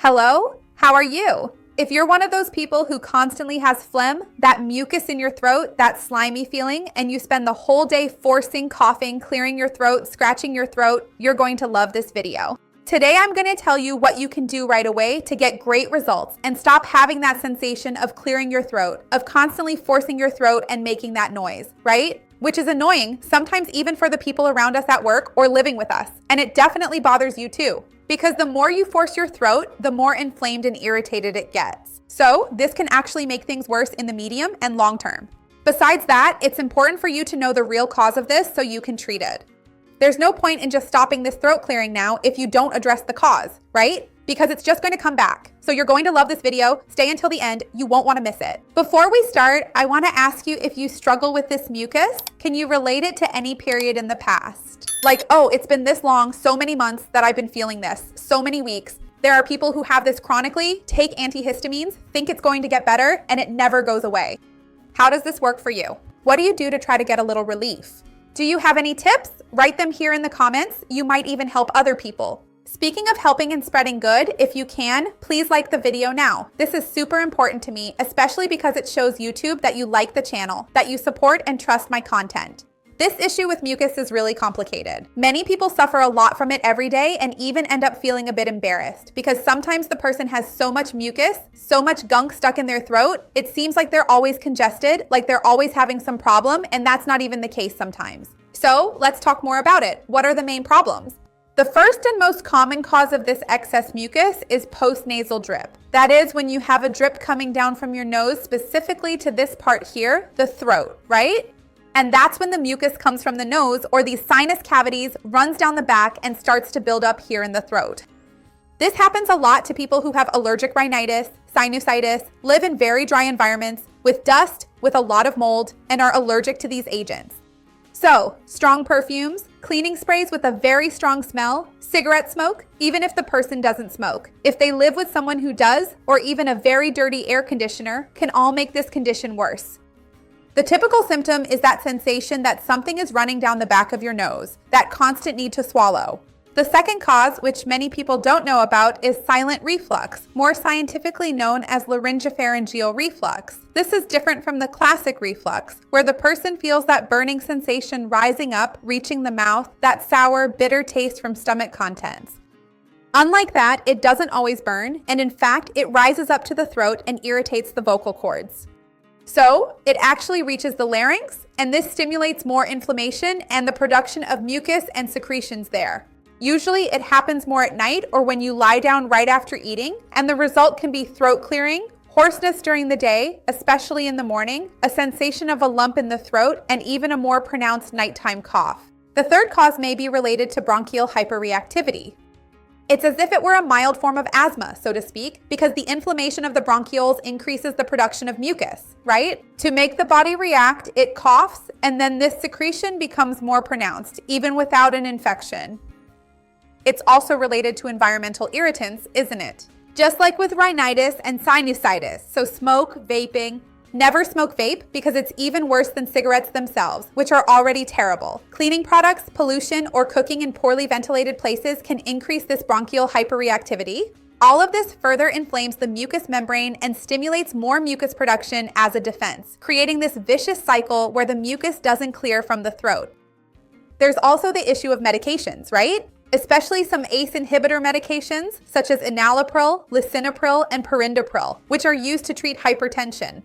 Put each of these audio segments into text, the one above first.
Hello? How are you? If you're one of those people who constantly has phlegm, that mucus in your throat, that slimy feeling, and you spend the whole day forcing, coughing, clearing your throat, scratching your throat, you're going to love this video. Today, I'm going to tell you what you can do right away to get great results and stop having that sensation of clearing your throat, of constantly forcing your throat and making that noise, right? Which is annoying, sometimes even for the people around us at work or living with us. And it definitely bothers you too. Because the more you force your throat, the more inflamed and irritated it gets. So this can actually make things worse in the medium and long term. Besides that, it's important for you to know the real cause of this so you can treat it. There's no point in just stopping this throat clearing now if you don't address the cause, right? Because it's just going to come back. So you're going to love this video. Stay until the end. You won't want to miss it. Before we start, I want to ask you if you struggle with this mucus, can you relate it to any period in the past? Like, oh, it's been this long, so many months that I've been feeling this, so many weeks. There are people who have this chronically, take antihistamines, think it's going to get better, and it never goes away. How does this work for you? What do you do to try to get a little relief? Do you have any tips? Write them here in the comments. You might even help other people. Speaking of helping and spreading good, if you can, please like the video now. This is super important to me, especially because it shows YouTube that you like the channel, that you support and trust my content. This issue with mucus is really complicated. Many people suffer a lot from it every day and even end up feeling a bit embarrassed because sometimes the person has so much mucus, so much gunk stuck in their throat, it seems like they're always congested, like they're always having some problem, and that's not even the case sometimes. So let's talk more about it. What are the main problems? The first and most common cause of this excess mucus is post-nasal drip. That is when you have a drip coming down from your nose specifically to this part here, the throat, right? And that's when the mucus comes from the nose or these sinus cavities, runs down the back and starts to build up here in the throat. This happens a lot to people who have allergic rhinitis, sinusitis, live in very dry environments, with dust, with a lot of mold, and are allergic to these agents. So, strong perfumes, cleaning sprays with a very strong smell, cigarette smoke, even if the person doesn't smoke, if they live with someone who does, or even a very dirty air conditioner, can all make this condition worse. The typical symptom is that sensation that something is running down the back of your nose, that constant need to swallow. The second cause, which many people don't know about, is silent reflux, more scientifically known as laryngopharyngeal reflux. This is different from the classic reflux, where the person feels that burning sensation rising up, reaching the mouth, that sour, bitter taste from stomach contents. Unlike that, it doesn't always burn, and in fact, it rises up to the throat and irritates the vocal cords. So it actually reaches the larynx, and this stimulates more inflammation and the production of mucus and secretions there. Usually it happens more at night or when you lie down right after eating, and the result can be throat clearing, hoarseness during the day, especially in the morning, a sensation of a lump in the throat, and even a more pronounced nighttime cough. The third cause may be related to bronchial hyperreactivity. It's as if it were a mild form of asthma, so to speak, because the inflammation of the bronchioles increases the production of mucus, right? To make the body react, it coughs, and then this secretion becomes more pronounced, even without an infection. It's also related to environmental irritants, isn't it? Just like with rhinitis and sinusitis, so smoke, vaping. Never smoke vape because it's even worse than cigarettes themselves, which are already terrible. Cleaning products, pollution, or cooking in poorly ventilated places can increase this bronchial hyperreactivity. All of this further inflames the mucous membrane and stimulates more mucus production as a defense, creating this vicious cycle where the mucus doesn't clear from the throat. There's also the issue of medications, right? Especially some ACE inhibitor medications such as enalapril, lisinopril, and perindopril, which are used to treat hypertension.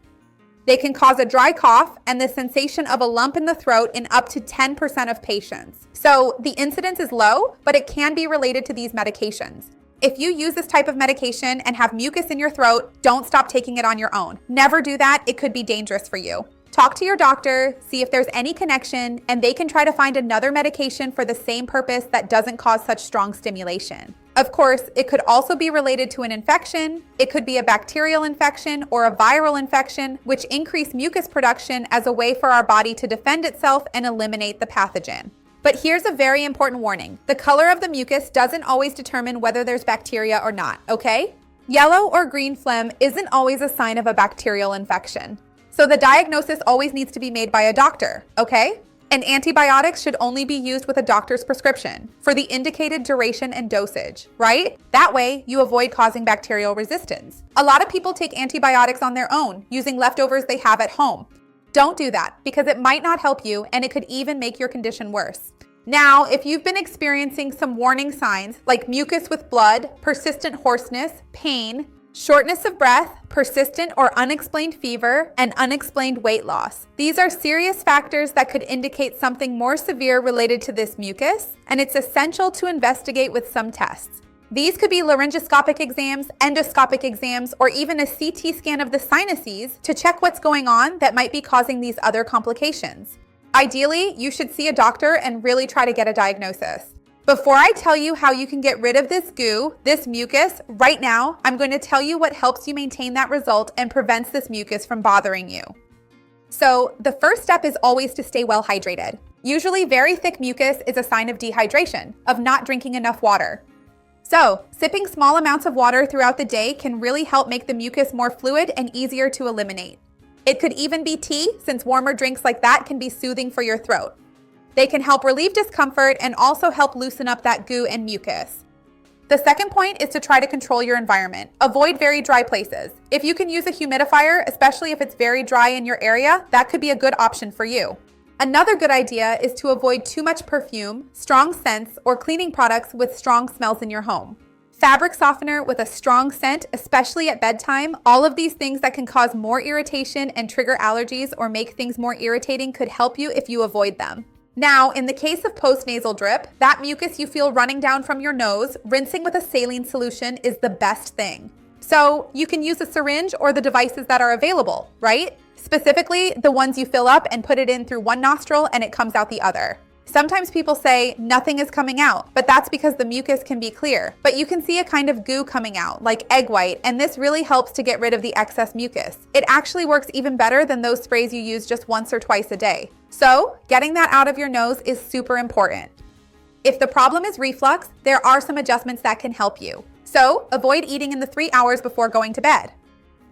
They can cause a dry cough and the sensation of a lump in the throat in up to 10% of patients. So the incidence is low, but it can be related to these medications. If you use this type of medication and have mucus in your throat, don't stop taking it on your own. Never do that. It could be dangerous for you. Talk to your doctor, see if there's any connection, and they can try to find another medication for the same purpose that doesn't cause such strong stimulation. Of course, it could also be related to an infection. It could be a bacterial infection or a viral infection, which increase mucus production as a way for our body to defend itself and eliminate the pathogen. But here's a very important warning. The color of the mucus doesn't always determine whether there's bacteria or not, okay? Yellow or green phlegm isn't always a sign of a bacterial infection. So the diagnosis always needs to be made by a doctor, okay? And antibiotics should only be used with a doctor's prescription for the indicated duration and dosage, right? That way, you avoid causing bacterial resistance. A lot of people take antibiotics on their own, using leftovers they have at home. Don't do that, because it might not help you and it could even make your condition worse. Now, if you've been experiencing some warning signs like mucus with blood, persistent hoarseness, pain, shortness of breath, persistent or unexplained fever, and unexplained weight loss. These are serious factors that could indicate something more severe related to this mucus, and it's essential to investigate with some tests. These could be laryngoscopic exams, endoscopic exams, or even a CT scan of the sinuses to check what's going on that might be causing these other complications. Ideally, you should see a doctor and really try to get a diagnosis. Before I tell you how you can get rid of this goo, this mucus, right now, I'm going to tell you what helps you maintain that result and prevents this mucus from bothering you. So, the first step is always to stay well hydrated. Usually, very thick mucus is a sign of dehydration, of not drinking enough water. So, sipping small amounts of water throughout the day can really help make the mucus more fluid and easier to eliminate. It could even be tea, since warmer drinks like that can be soothing for your throat. They can help relieve discomfort and also help loosen up that goo and mucus. The second point is to try to control your environment. Avoid very dry places. If you can use a humidifier, especially if it's very dry in your area, that could be a good option for you. Another good idea is to avoid too much perfume, strong scents, or cleaning products with strong smells in your home. Fabric softener with a strong scent, especially at bedtime, all of these things that can cause more irritation and trigger allergies or make things more irritating could help you if you avoid them. Now, in the case of post-nasal drip, that mucus you feel running down from your nose, rinsing with a saline solution is the best thing. So you can use a syringe or the devices that are available, right? Specifically, the ones you fill up and put it in through one nostril and it comes out the other. Sometimes people say nothing is coming out, but that's because the mucus can be clear. But you can see a kind of goo coming out, like egg white, and this really helps to get rid of the excess mucus. It actually works even better than those sprays you use just once or twice a day. So, getting that out of your nose is super important. If the problem is reflux, there are some adjustments that can help you. So, avoid eating in the 3 hours before going to bed.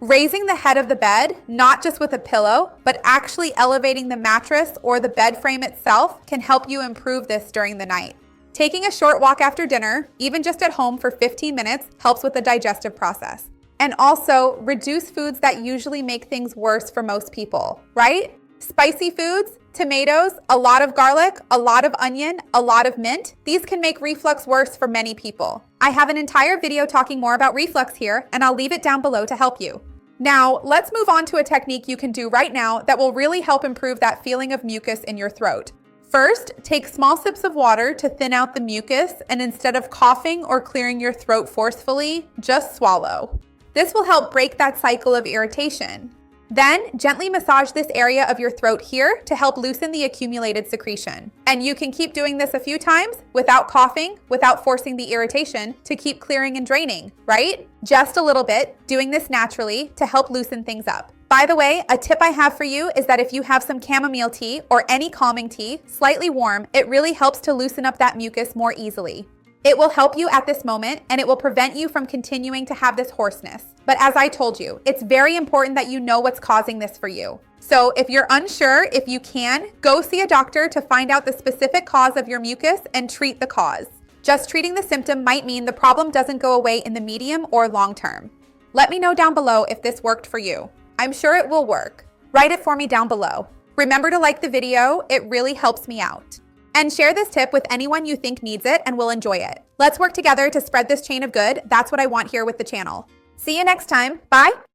Raising the head of the bed, not just with a pillow, but actually elevating the mattress or the bed frame itself can help you improve this during the night. Taking a short walk after dinner, even just at home for 15 minutes, helps with the digestive process. And also, reduce foods that usually make things worse for most people, right? Spicy foods, tomatoes, a lot of garlic, a lot of onion, a lot of mint. These can make reflux worse for many people. I have an entire video talking more about reflux here, and I'll leave it down below to help you. Now, let's move on to a technique you can do right now that will really help improve that feeling of mucus in your throat. First, take small sips of water to thin out the mucus, and instead of coughing or clearing your throat forcefully, just swallow. This will help break that cycle of irritation. Then, gently massage this area of your throat here to help loosen the accumulated secretion. And you can keep doing this a few times without coughing, without forcing the irritation, to keep clearing and draining, right? Just a little bit, doing this naturally to help loosen things up. By the way, a tip I have for you is that if you have some chamomile tea or any calming tea, slightly warm, it really helps to loosen up that mucus more easily. It will help you at this moment, and it will prevent you from continuing to have this hoarseness. But as I told you, it's very important that you know what's causing this for you. So if you're unsure, if you can, go see a doctor to find out the specific cause of your mucus and treat the cause. Just treating the symptom might mean the problem doesn't go away in the medium or long term. Let me know down below if this worked for you. I'm sure it will work. Write it for me down below. Remember to like the video, it really helps me out. And share this tip with anyone you think needs it and will enjoy it. Let's work together to spread this chain of good. That's what I want here with the channel. See you next time. Bye.